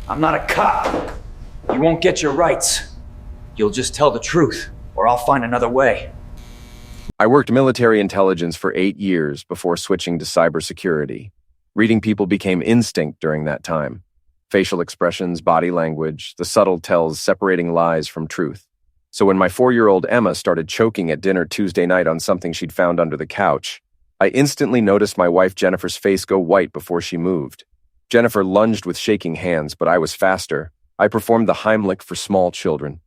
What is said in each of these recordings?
I'm not a cop. You won't get your rights. You'll just tell the truth, or I'll find another way. I worked military intelligence for 8 years before switching to cybersecurity. Reading people became instinct during that time. Facial expressions, body language, the subtle tells separating lies from truth. So when my 4-year-old Emma started choking at dinner Tuesday night on something she'd found under the couch, I instantly noticed my wife Jennifer's face go white before she moved. Jennifer lunged with shaking hands, but I was faster. I performed the Heimlich for small children.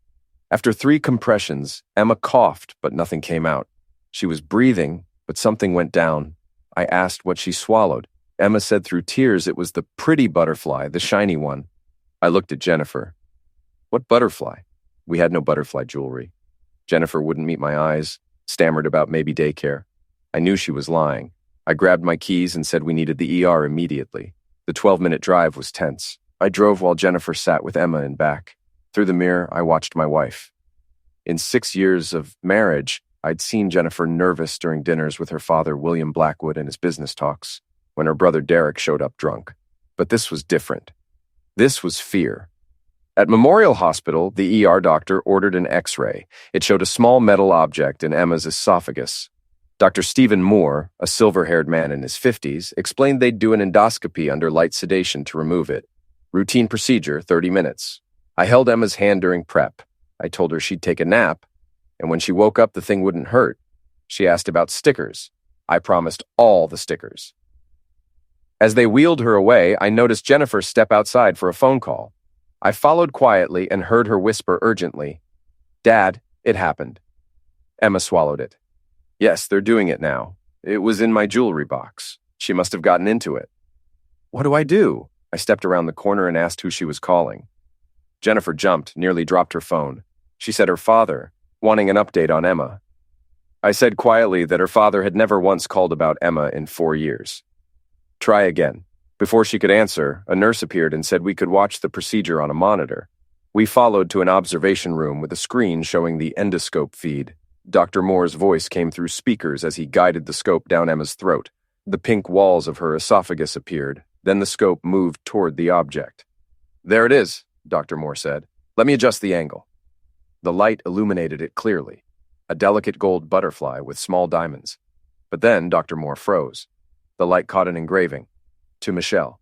After 3 compressions, Emma coughed, but nothing came out. She was breathing, but something went down. I asked what she swallowed. Emma said through tears it was the pretty butterfly, the shiny one. I looked at Jennifer. What butterfly? We had no butterfly jewelry. Jennifer wouldn't meet my eyes, stammered about maybe daycare. I knew she was lying. I grabbed my keys and said we needed the ER immediately. The 12-minute drive was tense. I drove while Jennifer sat with Emma in back. Through the mirror, I watched my wife. In 6 years of marriage, I'd seen Jennifer nervous during dinners with her father, William Blackwood, and his business talks, when her brother Derek showed up drunk. But this was different. This was fear. At Memorial Hospital, the ER doctor ordered an X-ray. It showed a small metal object in Emma's esophagus. Dr. Stephen Moore, a silver-haired man in his 50s, explained they'd do an endoscopy under light sedation to remove it. Routine procedure, 30 minutes. I held Emma's hand during prep. I told her she'd take a nap, and when she woke up, the thing wouldn't hurt. She asked about stickers. I promised all the stickers. As they wheeled her away, I noticed Jennifer step outside for a phone call. I followed quietly and heard her whisper urgently, "Dad, it happened." Emma swallowed it. "Yes, they're doing it now. It was in my jewelry box. She must have gotten into it." "What do I do?" I stepped around the corner and asked who she was calling. Jennifer jumped, nearly dropped her phone. She said her father, wanting an update on Emma. I said quietly that her father had never once called about Emma in 4 years. "Try again." Before she could answer, a nurse appeared and said we could watch the procedure on a monitor. We followed to an observation room with a screen showing the endoscope feed. Dr. Moore's voice came through speakers as he guided the scope down Emma's throat. The pink walls of her esophagus appeared. Then the scope moved toward the object. "There it is," Dr. Moore said. "Let me adjust the angle." The light illuminated it clearly, a delicate gold butterfly with small diamonds. But then Dr. Moore froze. The light caught an engraving. "To Michelle.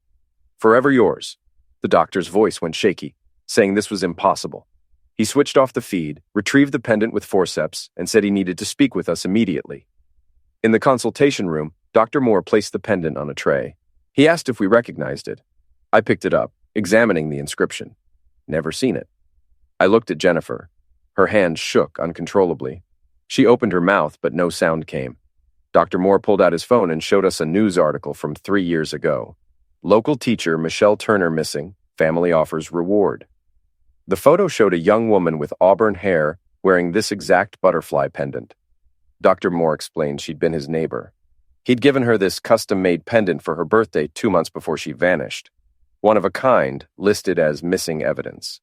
Forever yours." The doctor's voice went shaky, saying this was impossible. He switched off the feed, retrieved the pendant with forceps, and said he needed to speak with us immediately. In the consultation room, Dr. Moore placed the pendant on a tray. He asked if we recognized it. I picked it up, examining the inscription. Never seen it. I looked at Jennifer. Her hand shook uncontrollably. She opened her mouth, but no sound came. Dr. Moore pulled out his phone and showed us a news article from 3 years ago. Local teacher Michelle Turner missing. Family offers reward. The photo showed a young woman with auburn hair wearing this exact butterfly pendant. Dr. Moore explained she'd been his neighbor. He'd given her this custom-made pendant for her birthday 2 months before she vanished. One of a kind, listed as missing evidence.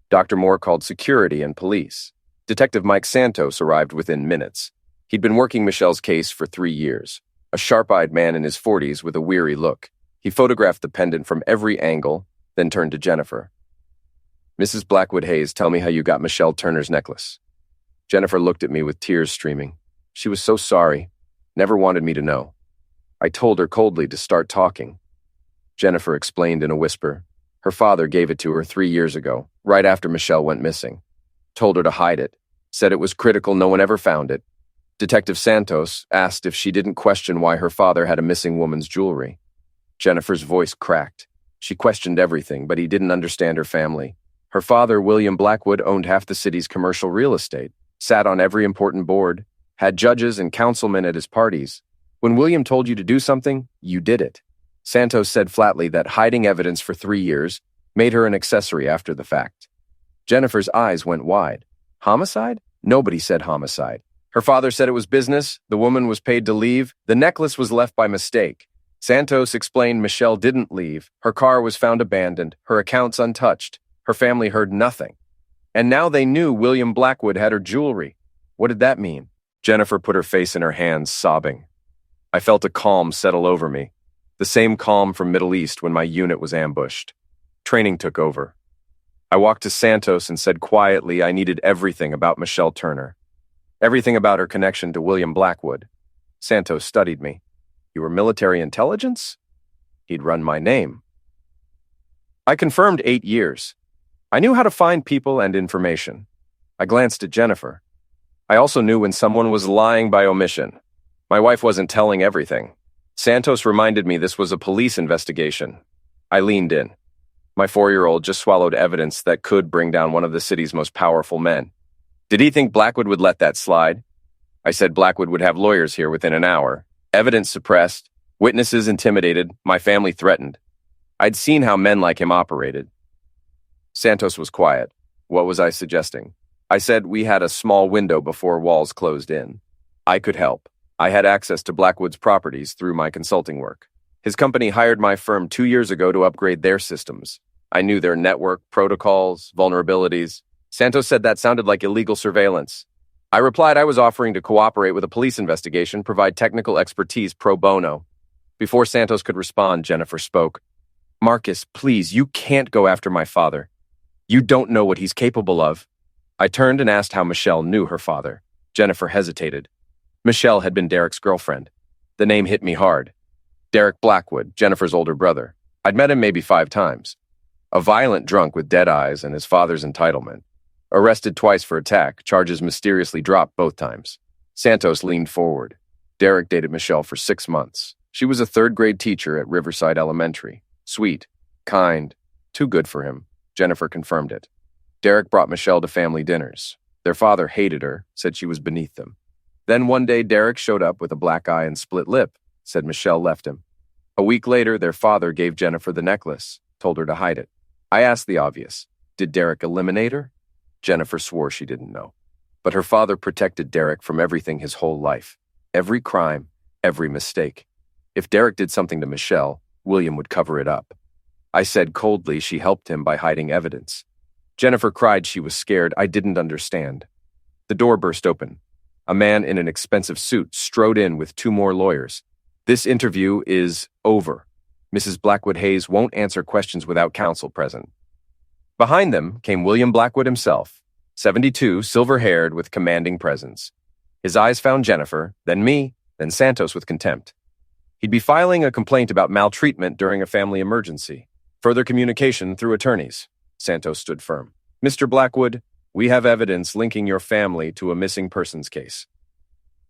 Dr. Moore called security and police. Detective Mike Santos arrived within minutes. He'd been working Michelle's case for 3 years. A sharp-eyed man in his 40s with a weary look. He photographed the pendant from every angle, then turned to Jennifer. "Mrs. Blackwood Hayes, tell me how you got Michelle Turner's necklace." Jennifer looked at me with tears streaming. She was so sorry, never wanted me to know. I told her coldly to start talking. Jennifer explained in a whisper. Her father gave it to her 3 years ago, right after Michelle went missing. Told her to hide it. Said it was critical no one ever found it. Detective Santos asked if she didn't question why her father had a missing woman's jewelry. Jennifer's voice cracked. She questioned everything, but he didn't understand her family. Her father, William Blackwood, owned half the city's commercial real estate, sat on every important board, had judges and councilmen at his parties. When William told you to do something, you did it. Santos said flatly that hiding evidence for 3 years made her an accessory after the fact. Jennifer's eyes went wide. Homicide? Nobody said homicide. Her father said it was business, the woman was paid to leave, the necklace was left by mistake. Santos explained Michelle didn't leave, her car was found abandoned, her accounts untouched, her family heard nothing. And now they knew William Blackwood had her jewelry. What did that mean? Jennifer put her face in her hands, sobbing. I felt a calm settle over me, the same calm from Middle East when my unit was ambushed. Training took over. I walked to Santos and said quietly I needed everything about Michelle Turner. Everything about her connection to William Blackwood. Santos studied me. You were military intelligence? He'd run my name. I confirmed 8 years. I knew how to find people and information. I glanced at Jennifer. I also knew when someone was lying by omission. My wife wasn't telling everything. Santos reminded me this was a police investigation. I leaned in. My 4-year-old just swallowed evidence that could bring down one of the city's most powerful men. Did he think Blackwood would let that slide? I said Blackwood would have lawyers here within an hour. Evidence suppressed, witnesses intimidated, my family threatened. I'd seen how men like him operated. Santos was quiet. What was I suggesting? I said we had a small window before walls closed in. I could help. I had access to Blackwood's properties through my consulting work. His company hired my firm 2 years ago to upgrade their systems. I knew their network, protocols, vulnerabilities. Santos said that sounded like illegal surveillance. I replied I was offering to cooperate with a police investigation, provide technical expertise pro bono. Before Santos could respond, Jennifer spoke. Marcus, please, you can't go after my father. You don't know what he's capable of. I turned and asked how Michelle knew her father. Jennifer hesitated. Michelle had been Derek's girlfriend. The name hit me hard. Derek Blackwood, Jennifer's older brother. I'd met him maybe 5 times. A violent drunk with dead eyes and his father's entitlement. Arrested twice for attack, charges mysteriously dropped both times. Santos leaned forward. Derek dated Michelle for 6 months. She was a 3rd-grade teacher at Riverside Elementary. Sweet, kind, too good for him. Jennifer confirmed it. Derek brought Michelle to family dinners. Their father hated her, said she was beneath them. Then one day Derek showed up with a black eye and split lip, said Michelle left him. A week later, their father gave Jennifer the necklace, told her to hide it. I asked the obvious. Did Derek eliminate her? Jennifer swore she didn't know. But her father protected Derek from everything his whole life. Every crime, every mistake. If Derek did something to Michelle, William would cover it up. I said coldly she helped him by hiding evidence. Jennifer cried she was scared. I didn't understand. The door burst open. A man in an expensive suit strode in with 2 more lawyers. This interview is over. Mrs. Blackwood Hayes won't answer questions without counsel present. Behind them came William Blackwood himself, 72, silver-haired with commanding presence. His eyes found Jennifer, then me, then Santos with contempt. He'd be filing a complaint about maltreatment during a family emergency. Further communication through attorneys. Santos stood firm. Mr. Blackwood, we have evidence linking your family to a missing persons case.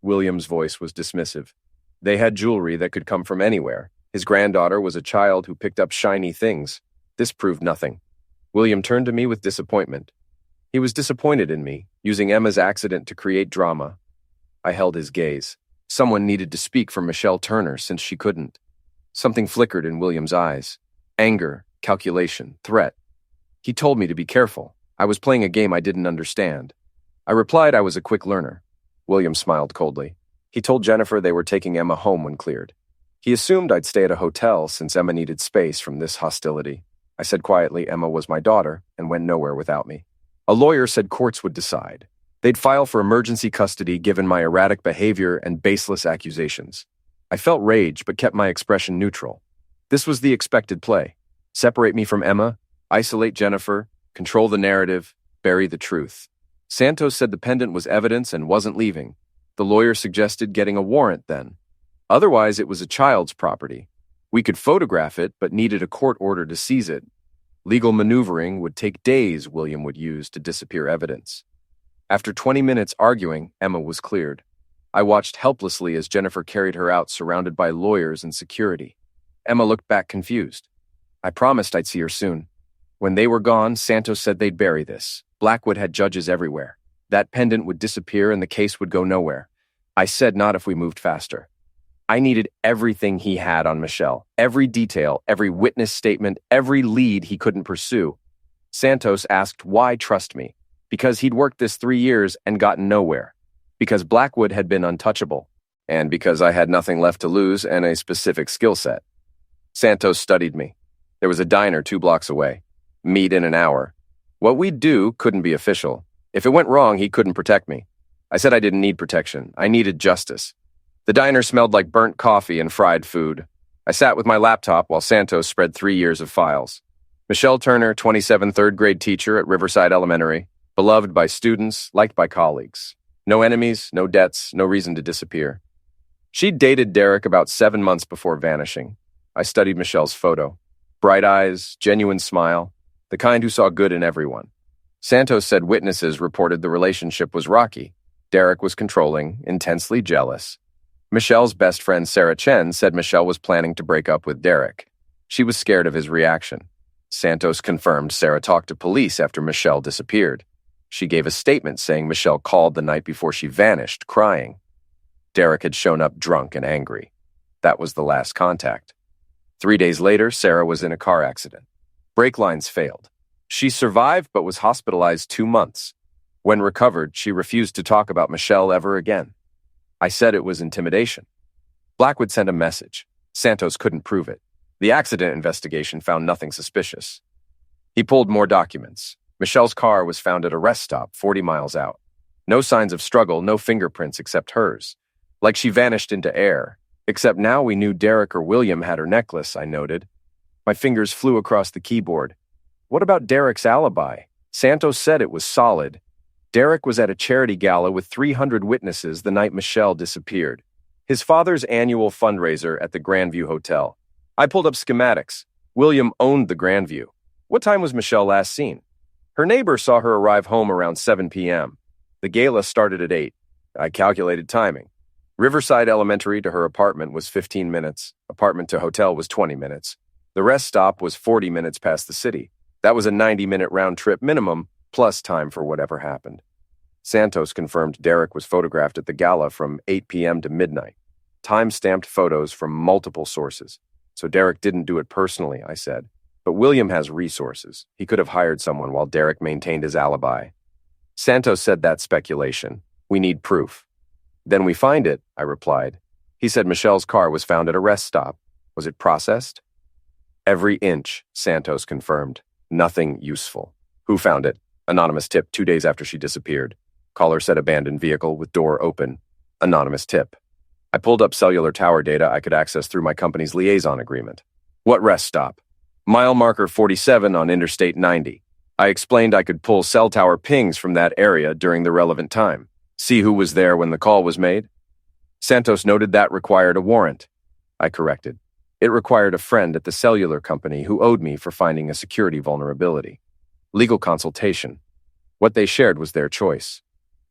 William's voice was dismissive. They had jewelry that could come from anywhere. His granddaughter was a child who picked up shiny things. This proved nothing. William turned to me with disappointment. He was disappointed in me, using Emma's accident to create drama. I held his gaze. Someone needed to speak for Michelle Turner since she couldn't. Something flickered in William's eyes. Anger, calculation, threat. He told me to be careful. I was playing a game I didn't understand. I replied I was a quick learner. William smiled coldly. He told Jennifer they were taking Emma home when cleared. He assumed I'd stay at a hotel since Emma needed space from this hostility. I said quietly Emma was my daughter and went nowhere without me. A lawyer said courts would decide. They'd file for emergency custody given my erratic behavior and baseless accusations. I felt rage but kept my expression neutral. This was the expected play. Separate me from Emma, isolate Jennifer, control the narrative, bury the truth. Santos said the pendant was evidence and wasn't leaving. The lawyer suggested getting a warrant then. Otherwise, it was a child's property. We could photograph it, but needed a court order to seize it. Legal maneuvering would take days William would use to disappear evidence. After 20 minutes arguing, Emma was cleared. I watched helplessly as Jennifer carried her out surrounded by lawyers and security. Emma looked back confused. I promised I'd see her soon. When they were gone, Santos said they'd bury this. Blackwood had judges everywhere. That pendant would disappear and the case would go nowhere. I said not if we moved faster. I needed everything he had on Michelle, every detail, every witness statement, every lead he couldn't pursue. Santos asked why trust me, because he'd worked this 3 years and gotten nowhere, because Blackwood had been untouchable, and because I had nothing left to lose and a specific skill set. Santos studied me. There was a diner 2 blocks away. Meet in an hour. What we'd do couldn't be official. If it went wrong, he couldn't protect me. I said I didn't need protection. I needed justice. The diner smelled like burnt coffee and fried food. I sat with my laptop while Santos spread 3 years of files. Michelle Turner, 27, third grade teacher at Riverside Elementary, beloved by students, liked by colleagues. No enemies, no debts, no reason to disappear. She'd dated Derek about 7 months before vanishing. I studied Michelle's photo. Bright eyes, genuine smile, the kind who saw good in everyone. Santos said witnesses reported the relationship was rocky. Derek was controlling, intensely jealous. Michelle's best friend Sarah Chen said Michelle was planning to break up with Derek. She was scared of his reaction. Santos confirmed Sarah talked to police after Michelle disappeared. She gave a statement saying Michelle called the night before she vanished, crying. Derek had shown up drunk and angry. That was the last contact. 3 days later, Sarah was in a car accident. Brake lines failed. She survived but was hospitalized 2 months. When recovered, she refused to talk about Michelle ever again. I said it was intimidation. Blackwood sent a message. Santos couldn't prove it. The accident investigation found nothing suspicious. He pulled more documents. Michelle's car was found at a rest stop 40 miles out. No signs of struggle, no fingerprints except hers. Like she vanished into air. Except now we knew Derek or William had her necklace, I noted. My fingers flew across the keyboard. What about Derek's alibi? Santos said it was solid. Derek was at a charity gala with 300 witnesses the night Michelle disappeared. His father's annual fundraiser at the Grandview Hotel. I pulled up schematics. William owned the Grandview. What time was Michelle last seen? Her neighbor saw her arrive home around 7 p.m. The gala started at 8. I calculated timing. Riverside Elementary to her apartment was 15 minutes. Apartment to hotel was 20 minutes. The rest stop was 40 minutes past the city. That was a 90-minute round trip minimum, plus time for whatever happened. Santos confirmed Derek was photographed at the gala from 8 p.m. to midnight. Time-stamped photos from multiple sources. So Derek didn't do it personally, I said. But William has resources. He could have hired someone while Derek maintained his alibi. Santos said that's speculation. We need proof. Then we find it, I replied. He said Michelle's car was found at a rest stop. Was it processed? Every inch, Santos confirmed. Nothing useful. Who found it? Anonymous tip 2 days after she disappeared. Caller said abandoned vehicle with door open. Anonymous tip. I pulled up cellular tower data I could access through my company's liaison agreement. What rest stop? Mile marker 47 on Interstate 90. I explained I could pull cell tower pings from that area during the relevant time. See who was there when the call was made? Santos noted that required a warrant. I corrected. It required a friend at the cellular company who owed me for finding a security vulnerability. Legal consultation. What they shared was their choice.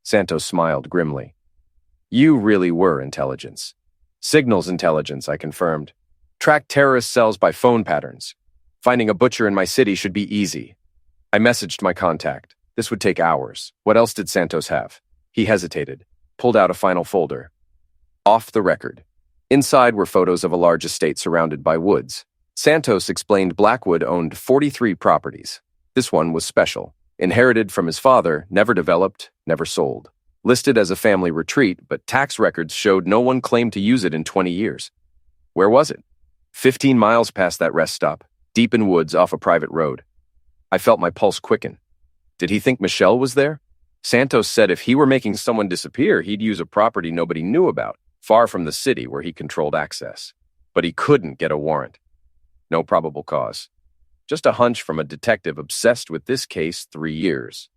Santos smiled grimly. You really were intelligence. Signals intelligence, I confirmed. Track terrorist cells by phone patterns. Finding a butcher in my city should be easy. I messaged my contact. This would take hours. What else did Santos have? He hesitated, pulled out a final folder. Off the record. Inside were photos of a large estate surrounded by woods. Santos explained Blackwood owned 43 properties. This one was special. Inherited from his father, never developed, never sold. Listed as a family retreat, but tax records showed no one claimed to use it in 20 years. Where was it? 15 miles past that rest stop, deep in woods off a private road. I felt my pulse quicken. Did he think Michelle was there? Santos said if he were making someone disappear, he'd use a property nobody knew about, far from the city where he controlled access. But he couldn't get a warrant. No probable cause. Just a hunch from a detective obsessed with this case 3 years.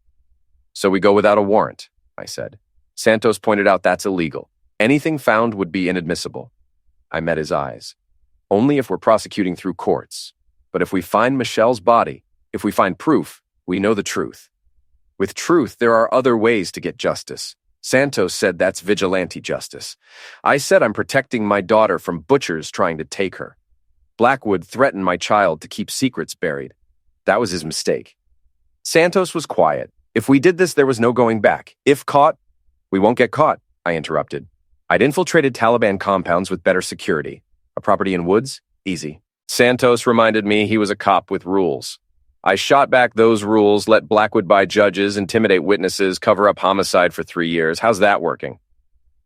So we go without a warrant, I said. Santos pointed out that's illegal. Anything found would be inadmissible. I met his eyes. Only if we're prosecuting through courts. But if we find Michelle's body, if we find proof, we know the truth. With truth, there are other ways to get justice. Santos said that's vigilante justice. I said I'm protecting my daughter from butchers trying to take her. Blackwood threatened my child to keep secrets buried. That was his mistake. Santos was quiet. If we did this, there was no going back. If caught, we won't get caught, I interrupted. I'd infiltrated Taliban compounds with better security. A property in woods? Easy. Santos reminded me he was a cop with rules. I shot back those rules, let Blackwood buy judges, intimidate witnesses, cover up homicide for 3 years. How's that working?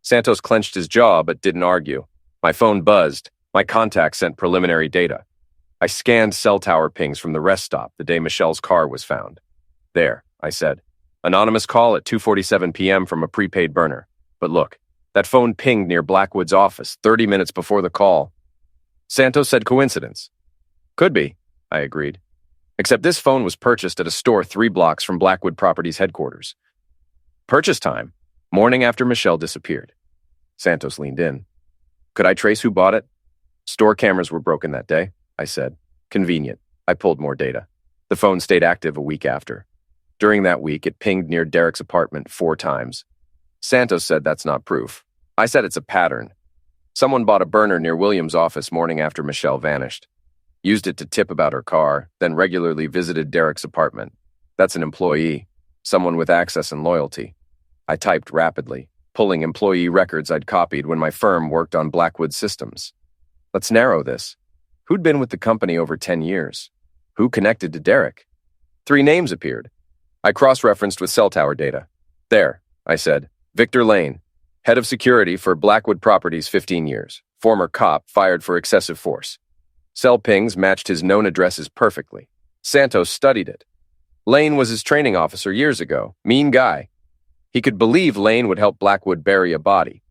Santos clenched his jaw but didn't argue. My phone buzzed. My contact sent preliminary data. I scanned cell tower pings from the rest stop the day Michelle's car was found. There, I said. Anonymous call at 2:47 p.m. from a prepaid burner. But look, that phone pinged near Blackwood's office 30 minutes before the call. Santos said coincidence. Could be, I agreed. Except this phone was purchased at a store 3 blocks from Blackwood Properties headquarters. Purchase time, morning after Michelle disappeared. Santos leaned in. Could I trace who bought it? Store cameras were broken that day, I said. Convenient. I pulled more data. The phone stayed active a week after. During that week, it pinged near Derek's apartment 4 times. Santos said that's not proof. I said it's a pattern. Someone bought a burner near William's office morning after Michelle vanished. Used it to tip about her car, then regularly visited Derek's apartment. That's an employee, someone with access and loyalty. I typed rapidly, pulling employee records I'd copied when my firm worked on Blackwood systems. Let's narrow this. Who'd been with the company over 10 years? Who connected to Derek? 3 names appeared. I cross-referenced with cell tower data. There, I said. Victor Lane, head of security for Blackwood Properties 15 years. Former cop fired for excessive force. Cell pings matched his known addresses perfectly. Santos studied it. Lane was his training officer years ago. Mean guy. He could believe Lane would help Blackwood bury a body.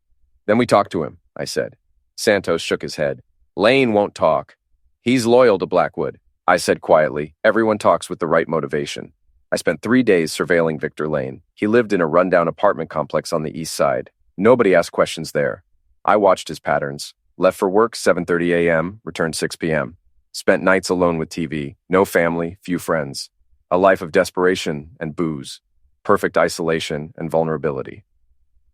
Then we talked to him, I said. Santos shook his head. Lane won't talk. He's loyal to Blackwood, I said quietly. Everyone talks with the right motivation. I spent 3 days surveilling Victor Lane. He lived in a rundown apartment complex on the east side. Nobody asked questions there. I watched his patterns. Left for work 7:30 a.m., returned 6 p.m. Spent nights alone with TV. No family, few friends. A life of desperation and booze. Perfect isolation and vulnerability.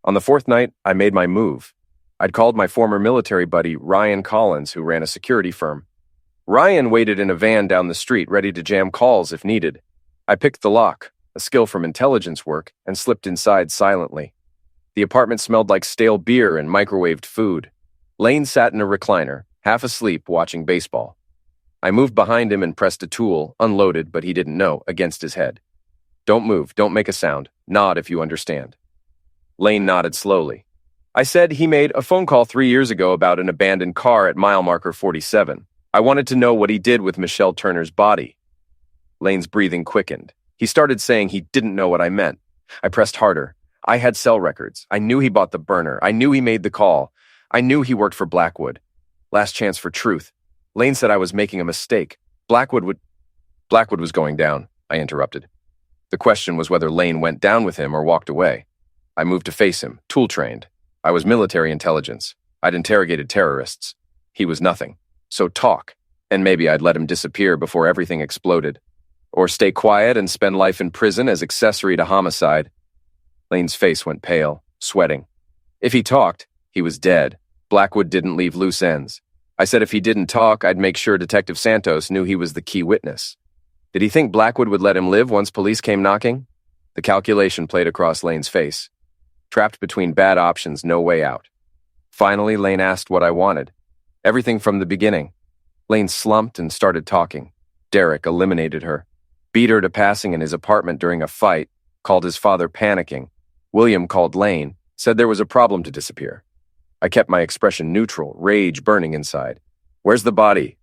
On the 4th night, I made my move. I'd called my former military buddy, Ryan Collins, who ran a security firm. Ryan waited in a van down the street, ready to jam calls if needed. I picked the lock, a skill from intelligence work, and slipped inside silently. The apartment smelled like stale beer and microwaved food. Lane sat in a recliner, half asleep, watching baseball. I moved behind him and pressed a tool, unloaded but he didn't know, against his head. Don't move, don't make a sound. Nod if you understand. Lane nodded slowly. I said he made a phone call 3 years ago about an abandoned car at mile marker 47. I wanted to know what he did with Michelle Turner's body. Lane's breathing quickened. He started saying he didn't know what I meant. I pressed harder. I had cell records. I knew he bought the burner. I knew he made the call. I knew he worked for Blackwood. Last chance for truth. Lane said I was making a mistake. Blackwood was going down, I interrupted. The question was whether Lane went down with him or walked away. I moved to face him, tool-trained. I was military intelligence. I'd interrogated terrorists. He was nothing. So talk, and maybe I'd let him disappear before everything exploded. Or stay quiet and spend life in prison as accessory to homicide. Lane's face went pale, sweating. If he talked, he was dead. Blackwood didn't leave loose ends. I said if he didn't talk, I'd make sure Detective Santos knew he was the key witness. Did he think Blackwood would let him live once police came knocking? The calculation played across Lane's face. Trapped between bad options, no way out. Finally, Lane asked what I wanted. Everything from the beginning. Lane slumped and started talking. Derek eliminated her. Beat her to passing in his apartment during a fight, called his father panicking. William called Lane, said there was a problem to disappear. I kept my expression neutral, rage burning inside. Where's the body?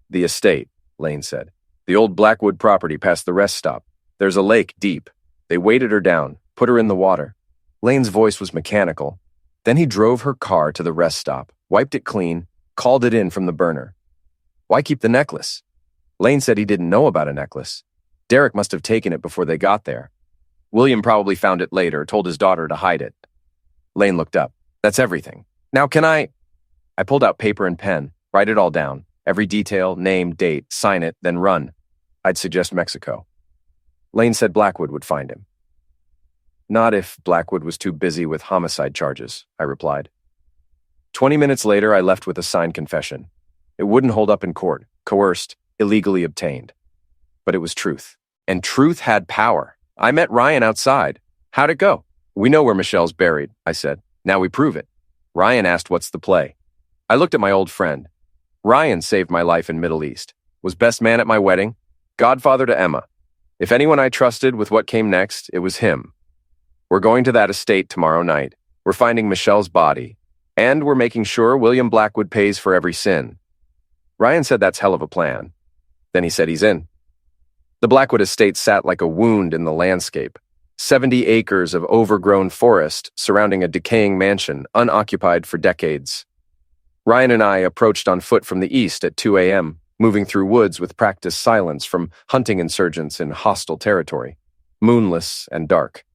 The estate, Lane said. The old Blackwood property past the rest stop. There's a lake deep. They weighted her down, put her in the water. Lane's voice was mechanical. Then he drove her car to the rest stop, wiped it clean, called it in from the burner. Why keep the necklace? Lane said he didn't know about a necklace. Derek must have taken it before they got there. William probably found it later, told his daughter to hide it. Lane looked up. That's everything. Now can I pulled out paper and pen, write it all down. Every detail, name, date, sign it, then run. I'd suggest Mexico. Lane said Blackwood would find him. Not if Blackwood was too busy with homicide charges, I replied. 20 minutes later, I left with a signed confession. It wouldn't hold up in court, coerced, illegally obtained. But it was truth. And truth had power. I met Ryan outside. How'd it go? We know where Michelle's buried, I said. Now we prove it. Ryan asked what's the play. I looked at my old friend. Ryan saved my life in Middle East. Was best man at my wedding. Godfather to Emma. If anyone I trusted with what came next, it was him. We're going to that estate tomorrow night. We're finding Michelle's body. And we're making sure William Blackwood pays for every sin. Ryan said that's hell of a plan. Then he said he's in. The Blackwood estate sat like a wound in the landscape. 70 acres of overgrown forest surrounding a decaying mansion, unoccupied for decades. Ryan and I approached on foot from the east at 2 a.m., moving through woods with practiced silence from hunting insurgents in hostile territory, moonless and dark.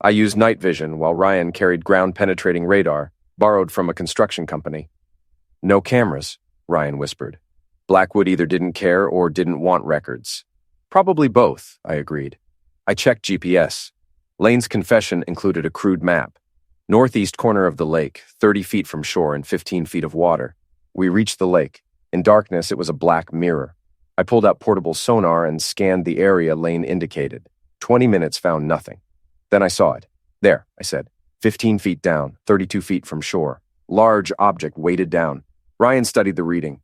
I used night vision while Ryan carried ground-penetrating radar, borrowed from a construction company. No cameras, Ryan whispered. Blackwood either didn't care or didn't want records. Probably both, I agreed. I checked GPS. Lane's confession included a crude map. Northeast corner of the lake, 30 feet from shore and 15 feet of water. We reached the lake. In darkness, it was a black mirror. I pulled out portable sonar and scanned the area Lane indicated. 20 minutes found nothing. Then I saw it. There, I said. 15 feet down, 32 feet from shore. Large object weighted down. Ryan studied the reading.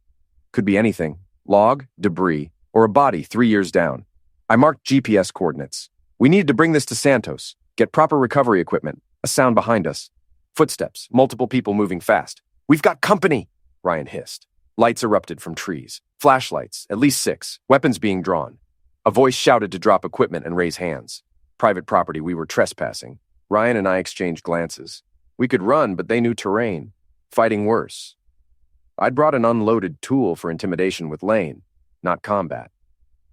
Could be anything. Log, debris, or a body 3 years down. I marked GPS coordinates. We needed to bring this to Santos. Get proper recovery equipment. A sound behind us. Footsteps, multiple people moving fast. We've got company, Ryan hissed. Lights erupted from trees. Flashlights, at least 6. Weapons being drawn. A voice shouted to drop equipment and raise hands. Private property, we were trespassing. Ryan and I exchanged glances. We could run, but they knew terrain. Fighting worse. I'd brought an unloaded tool for intimidation with Lane, not combat.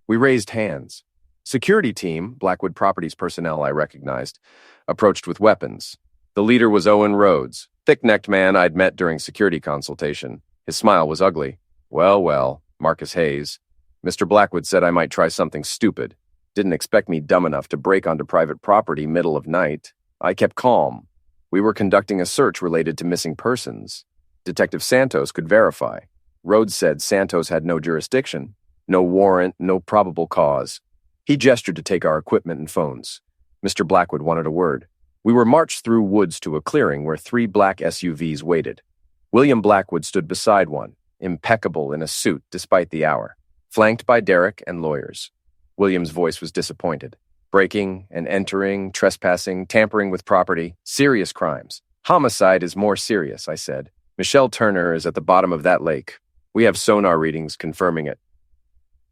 We raised hands. Security team, Blackwood Properties personnel I recognized, approached with weapons. The leader was Owen Rhodes, thick-necked man I'd met during security consultation. His smile was ugly. Well, Marcus Hayes. Mr. Blackwood said I might try something stupid. Didn't expect me dumb enough to break onto private property middle of night. I kept calm. We were conducting a search related to missing persons. Detective Santos could verify. Rhodes said Santos had no jurisdiction, no warrant, no probable cause. He gestured to take our equipment and phones. Mr. Blackwood wanted a word. We were marched through woods to a clearing where 3 black SUVs waited. William Blackwood stood beside one, impeccable in a suit despite the hour, flanked by Derek and lawyers. William's voice was disappointed. Breaking and entering, trespassing, tampering with property, serious crimes. Homicide is more serious, I said. Michelle Turner is at the bottom of that lake. We have sonar readings confirming it.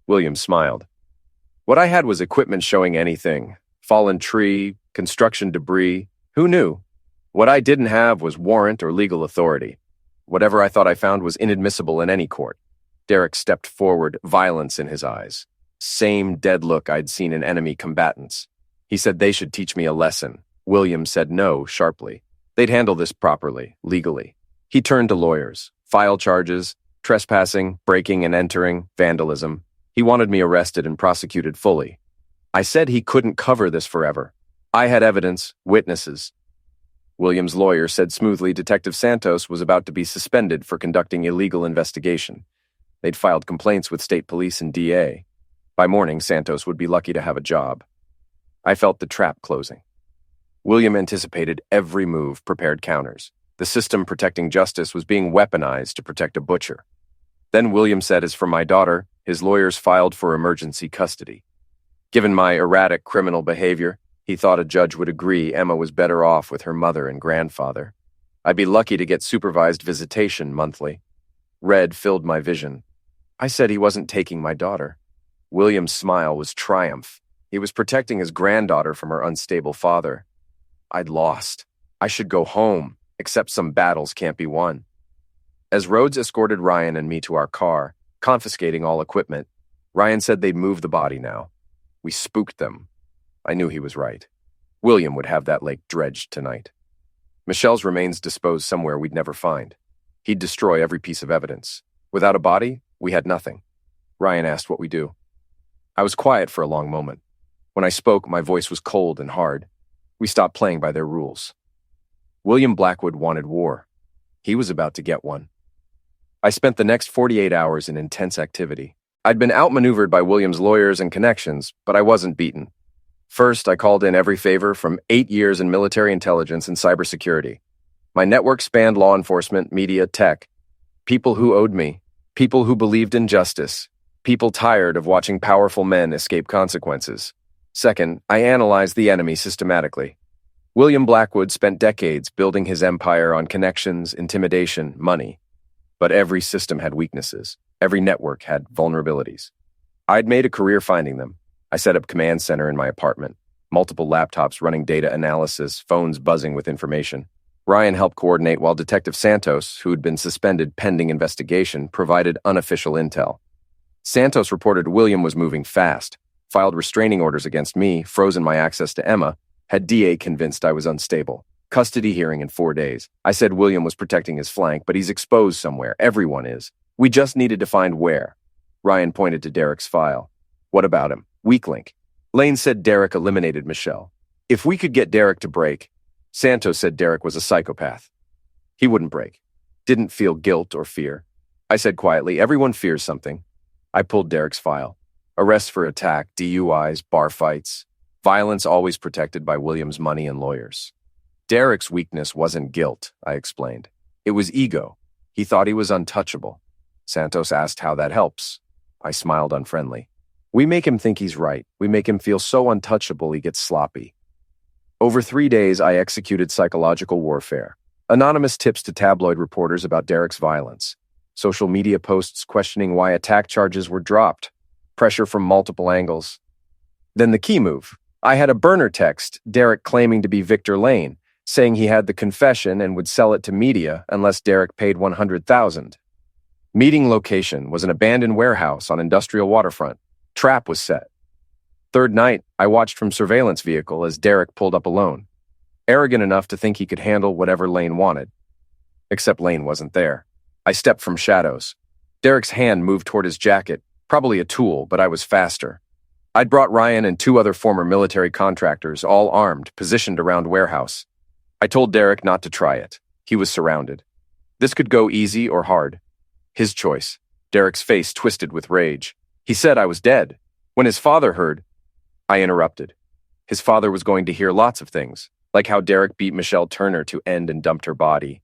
William smiled. What I had was equipment showing anything. Fallen tree, construction debris. Who knew? What I didn't have was warrant or legal authority. Whatever I thought I found was inadmissible in any court. Derek stepped forward, violence in his eyes. Same dead look I'd seen in enemy combatants. He said they should teach me a lesson. William said no, sharply. They'd handle this properly, legally. He turned to lawyers. File charges, trespassing, breaking and entering, vandalism. He wanted me arrested and prosecuted fully. I said he couldn't cover this forever. I had evidence, witnesses. William's lawyer said smoothly Detective Santos was about to be suspended for conducting illegal investigation. They'd filed complaints with state police and DA. By morning, Santos would be lucky to have a job. I felt the trap closing. William anticipated every move, prepared counters. The system protecting justice was being weaponized to protect a butcher. Then William said as for my daughter, his lawyers filed for emergency custody. Given my erratic criminal behavior, he thought a judge would agree Emma was better off with her mother and grandfather. I'd be lucky to get supervised visitation monthly. Red filled my vision. I said he wasn't taking my daughter. William's smile was triumph. He was protecting his granddaughter from her unstable father. I'd lost. I should go home, except some battles can't be won. As Rhodes escorted Ryan and me to our car, confiscating all equipment, Ryan said they'd move the body now. We spooked them. I knew he was right. William would have that lake dredged tonight. Michelle's remains disposed somewhere we'd never find. He'd destroy every piece of evidence. Without a body, we had nothing. Ryan asked what we do. I was quiet for a long moment. When I spoke, my voice was cold and hard. We stopped playing by their rules. William Blackwood wanted war. He was about to get one. I spent the next 48 hours in intense activity. I'd been outmaneuvered by William's lawyers and connections, but I wasn't beaten. First, I called in every favor from 8 years in military intelligence and cybersecurity. My network spanned law enforcement, media, tech. People who owed me. People who believed in justice. People tired of watching powerful men escape consequences. Second, I analyzed the enemy systematically. William Blackwood spent decades building his empire on connections, intimidation, money. But every system had weaknesses. Every network had vulnerabilities. I'd made a career finding them. I set up command center in my apartment, multiple laptops running data analysis, phones buzzing with information. Ryan helped coordinate while Detective Santos, who'd been suspended pending investigation, provided unofficial intel. Santos reported William was moving fast, filed restraining orders against me, frozen my access to Emma, had DA convinced I was unstable. Custody hearing in 4 days. I said William was protecting his flank, but he's exposed somewhere. Everyone is. We just needed to find where. Ryan pointed to Derek's file. What about him? Weak link. Lane said Derek eliminated Michelle. If we could get Derek to break. Santos said Derek was a psychopath. He wouldn't break. Didn't feel guilt or fear. I said quietly, everyone fears something. I pulled Derek's file. Arrests for attack, DUIs, bar fights. Violence always protected by William's money and lawyers. Derek's weakness wasn't guilt, I explained. It was ego. He thought he was untouchable. Santos asked how that helps. I smiled unfriendly. We make him think he's right. We make him feel so untouchable he gets sloppy. Over 3 days, I executed psychological warfare. Anonymous tips to tabloid reporters about Derek's violence. Social media posts questioning why attack charges were dropped. Pressure from multiple angles. Then the key move. I had a burner text, Derek claiming to be Victor Lane, saying he had the confession and would sell it to media unless Derek paid $100,000. Meeting location was an abandoned warehouse on industrial waterfront. Trap was set. Third night, I watched from surveillance vehicle as Derek pulled up alone. Arrogant enough to think he could handle whatever Lane wanted. Except Lane wasn't there. I stepped from shadows. Derek's hand moved toward his jacket, probably a tool, but I was faster. I'd brought Ryan and 2 other former military contractors, all armed, positioned around warehouse. I told Derek not to try it. He was surrounded. This could go easy or hard. His choice. Derek's face twisted with rage. He said I was dead. When his father heard, I interrupted. His father was going to hear lots of things, like how Derek beat Michelle Turner to end and dumped her body.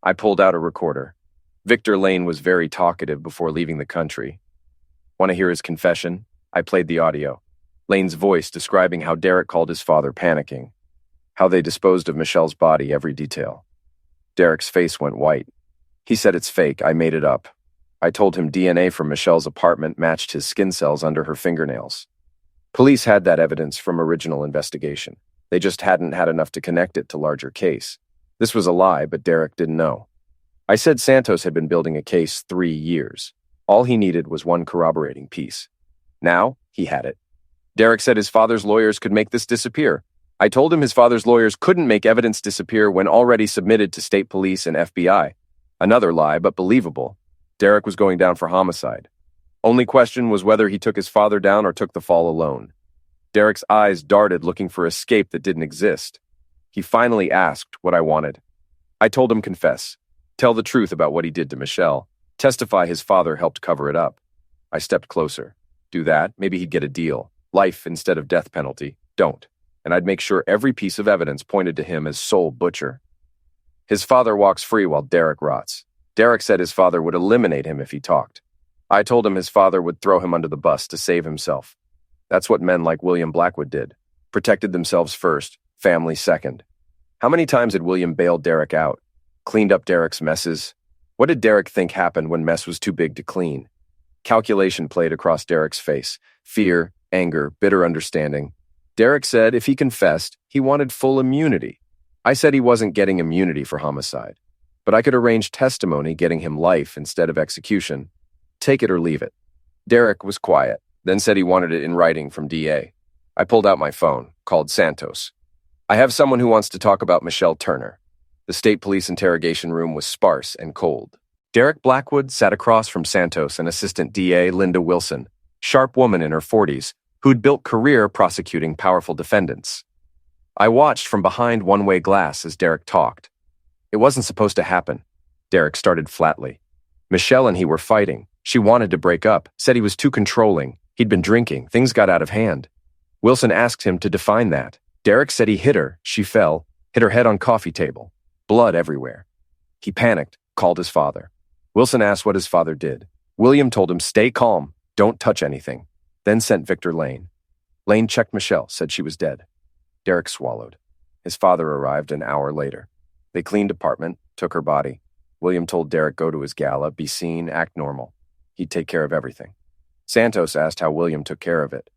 I pulled out a recorder. Victor Lane was very talkative before leaving the country. Want to hear his confession? I played the audio. Lane's voice describing how Derek called his father panicking. How they disposed of Michelle's body, every detail. Derek's face went white. He said it's fake, I made it up. I told him DNA from Michelle's apartment matched his skin cells under her fingernails. Police had that evidence from original investigation. They just hadn't had enough to connect it to larger case. This was a lie, but Derek didn't know. I said Santos had been building a case 3 years. All he needed was one corroborating piece. Now, he had it. Derek said his father's lawyers could make this disappear. I told him his father's lawyers couldn't make evidence disappear when already submitted to state police and FBI. Another lie, but believable. Derek was going down for homicide. Only question was whether he took his father down or took the fall alone. Derek's eyes darted looking for escape that didn't exist. He finally asked what I wanted. I told him confess. Tell the truth about what he did to Michelle. Testify his father helped cover it up. I stepped closer. Do that, maybe he'd get a deal. Life instead of death penalty. Don't. And I'd make sure every piece of evidence pointed to him as sole butcher. His father walks free while Derek rots. Derek said his father would eliminate him if he talked. I told him his father would throw him under the bus to save himself. That's what men like William Blackwood did. Protected themselves first, family second. How many times had William bailed Derek out? Cleaned up Derek's messes? What did Derek think happened when mess was too big to clean? Calculation played across Derek's face. Fear, anger, bitter understanding. Derek said if he confessed, he wanted full immunity. I said he wasn't getting immunity for homicide, but I could arrange testimony getting him life instead of execution. Take it or leave it. Derek was quiet, then said he wanted it in writing from DA. I pulled out my phone, called Santos. I have someone who wants to talk about Michelle Turner. The state police interrogation room was sparse and cold. Derek Blackwood sat across from Santos and Assistant DA Linda Wilson, sharp woman in her 40s, who'd built career prosecuting powerful defendants. I watched from behind one-way glass as Derek talked. It wasn't supposed to happen. Derek started flatly. Michelle and he were fighting. She wanted to break up, said he was too controlling. He'd been drinking. Things got out of hand. Wilson asked him to define that. Derek said he hit her. She fell, hit her head on coffee table. Blood everywhere. He panicked, called his father. Wilson asked what his father did. William told him, stay calm, don't touch anything. Then sent Victor Lane. Lane checked Michelle, said she was dead. Derek swallowed. His father arrived an hour later. They cleaned apartment, took her body. William told Derek go to his gala, be seen, act normal. He'd take care of everything. Santos asked how William took care of it.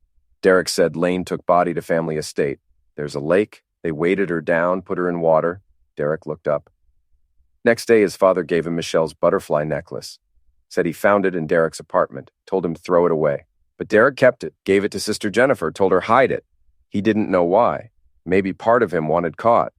Derek said Lane took body to family estate. There's a lake. They weighted her down, put her in water. Derek looked up. Next day, his father gave him Michelle's butterfly necklace. said he found it in Derek's apartment, told him throw it away. But Derek kept it, gave it to Sister Jennifer, told her hide it. He didn't know why. Maybe part of him wanted caught.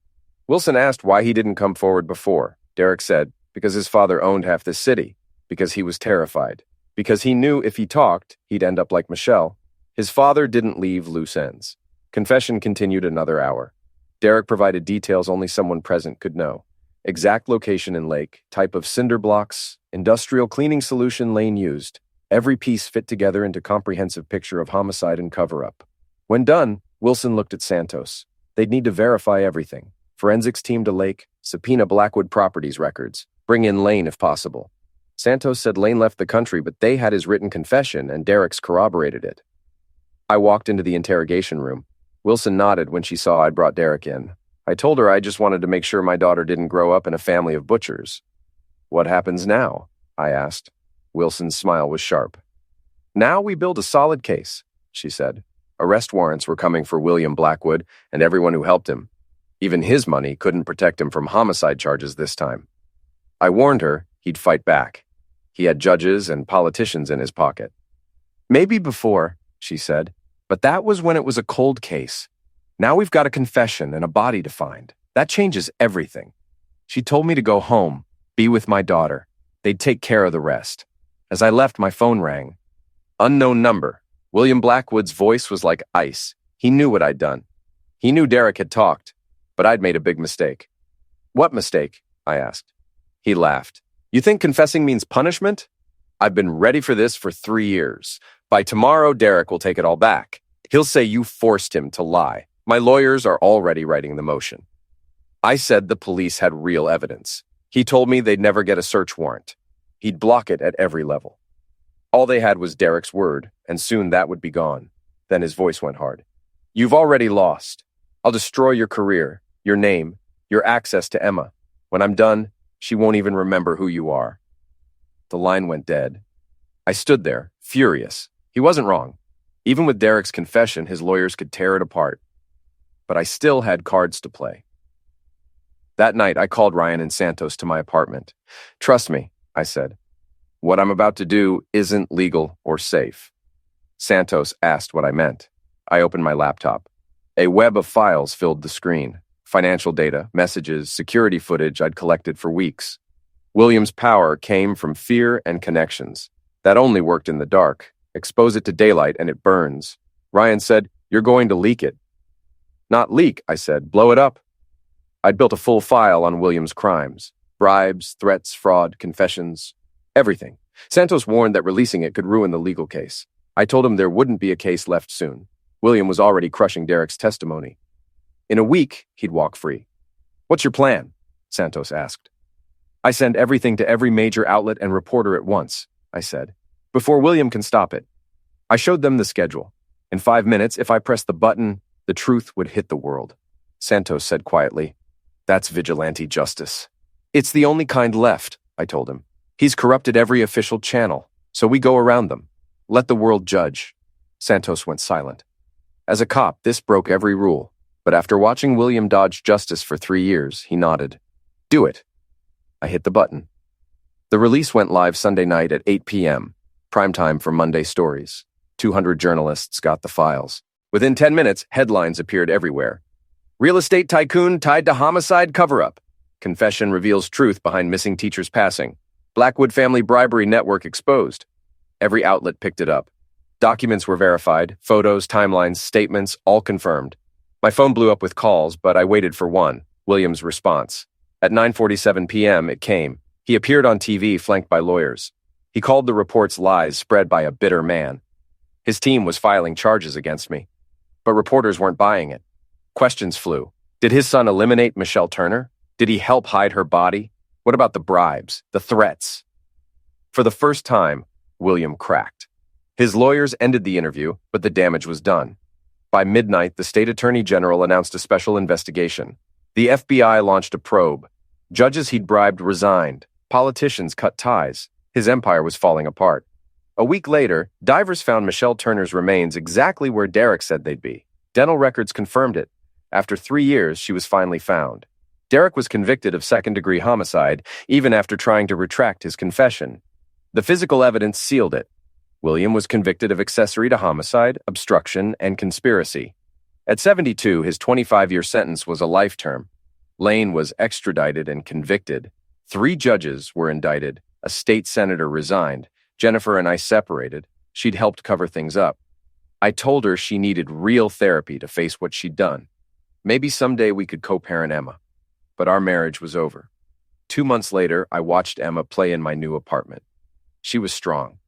Wilson asked why he didn't come forward before. Derek said, because his father owned half this city, because he was terrified, because he knew if he talked, he'd end up like Michelle. His father didn't leave loose ends. Confession continued another hour. Derek provided details only someone present could know. Exact location in lake, type of cinder blocks, industrial cleaning solution lane used. Every piece fit together into comprehensive picture of homicide and cover-up. When done, Wilson looked at Santos. They'd need to verify everything. Forensics team to Lake, subpoena Blackwood Properties records. Bring in Lane if possible. Santos said Lane left the country, but they had his written confession and Derek's corroborated it. I walked into the interrogation room. Wilson nodded when she saw I'd brought Derek in. I told her I just wanted to make sure my daughter didn't grow up in a family of butchers. What happens now? I asked. Wilson's smile was sharp. Now we build a solid case, she said. Arrest warrants were coming for William Blackwood and everyone who helped him. Even his money couldn't protect him from homicide charges this time. I warned her he'd fight back. He had judges and politicians in his pocket. Maybe before, she said, but that was when it was a cold case. Now we've got a confession and a body to find. That changes everything. She told me to go home, be with my daughter. They'd take care of the rest. As I left, my phone rang. Unknown number. William Blackwood's voice was like ice. He knew what I'd done. He knew Derek had talked, but I'd made a big mistake. What mistake? I asked. He laughed. You think confessing means punishment? I've been ready for this for 3 years. By tomorrow, Derek will take it all back. He'll say you forced him to lie. My lawyers are already writing the motion. I said the police had real evidence. He told me they'd never get a search warrant. He'd block it at every level. All they had was Derek's word, and soon that would be gone. Then his voice went hard. You've already lost. I'll destroy your career, your name, your access to Emma. When I'm done, she won't even remember who you are. The line went dead. I stood there, furious. He wasn't wrong. Even with Derek's confession, his lawyers could tear it apart. But I still had cards to play. That night, I called Ryan and Santos to my apartment. Trust me, I said. What I'm about to do isn't legal or safe. Santos asked what I meant. I opened my laptop. A web of files filled the screen. Financial data, messages, security footage I'd collected for weeks. William's power came from fear and connections. That only worked in the dark. Expose it to daylight and it burns. Ryan said, "You're going to leak it." Not leak, I said. Blow it up. I'd built a full file on William's crimes. Bribes, threats, fraud, confessions. Everything. Santos warned that releasing it could ruin the legal case. I told him there wouldn't be a case left soon. William was already crushing Derek's testimony. In a week, he'd walk free. What's your plan? Santos asked. I send everything to every major outlet and reporter at once, I said, before William can stop it. I showed them the schedule. In 5 minutes, if I pressed the button, the truth would hit the world. Santos said quietly, "That's vigilante justice." "It's the only kind left," I told him. "He's corrupted every official channel, so we go around them. Let the world judge." Santos went silent. As a cop, this broke every rule, but after watching William dodge justice for 3 years, he nodded. "Do it." I hit the button. The release went live Sunday night at 8 p.m., prime time for Monday stories. 200 journalists got the files. Within 10 minutes, headlines appeared everywhere. Real estate tycoon tied to homicide cover-up. Confession reveals truth behind missing teacher's passing. Blackwood family bribery network exposed. Every outlet picked it up. Documents were verified, photos, timelines, statements, all confirmed. My phone blew up with calls, but I waited for one, William's response. At 9:47 p.m., it came. He appeared on TV, flanked by lawyers. He called the reports lies spread by a bitter man. His team was filing charges against me. But reporters weren't buying it. Questions flew. Did his son eliminate Michelle Turner? Did he help hide her body? What about the bribes, the threats? For the first time, William cracked. His lawyers ended the interview, but the damage was done. By midnight, the state attorney general announced a special investigation. The FBI launched a probe. Judges he'd bribed resigned. Politicians cut ties. His empire was falling apart. A week later, divers found Michelle Turner's remains exactly where Derek said they'd be. Dental records confirmed it. After 3 years, she was finally found. Derek was convicted of second-degree homicide, even after trying to retract his confession. The physical evidence sealed it. William was convicted of accessory to homicide, obstruction, and conspiracy. At 72, his 25-year sentence was a life term. Lane was extradited and convicted. 3 judges were indicted. A state senator resigned. Jennifer and I separated. She'd helped cover things up. I told her she needed real therapy to face what she'd done. Maybe someday we could co-parent Emma. But our marriage was over. 2 months later, I watched Emma play in my new apartment. She was strong.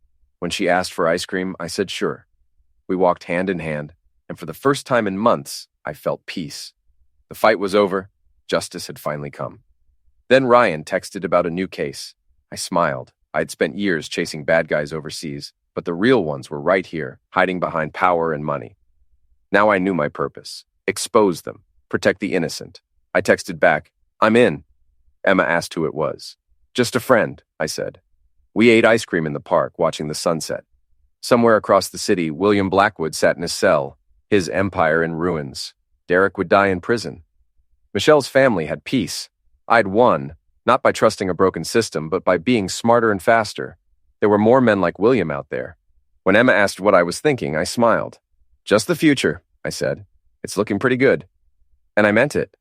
When she asked for ice cream, I said sure. We walked hand in hand, and for the first time in months, I felt peace. The fight was over. Justice had finally come. Then Ryan texted about a new case. I smiled. I'd spent years chasing bad guys overseas, but the real ones were right here, hiding behind power and money. Now I knew my purpose. Expose them. Protect the innocent. I texted back, "I'm in." Emma asked who it was. "Just a friend," I said. We ate ice cream in the park, watching the sunset. Somewhere across the city, William Blackwood sat in his cell, his empire in ruins. Derek would die in prison. Michelle's family had peace. I'd won, not by trusting a broken system, but by being smarter and faster. There were more men like William out there. When Emma asked what I was thinking, I smiled. "Just the future," I said. "It's looking pretty good." And I meant it.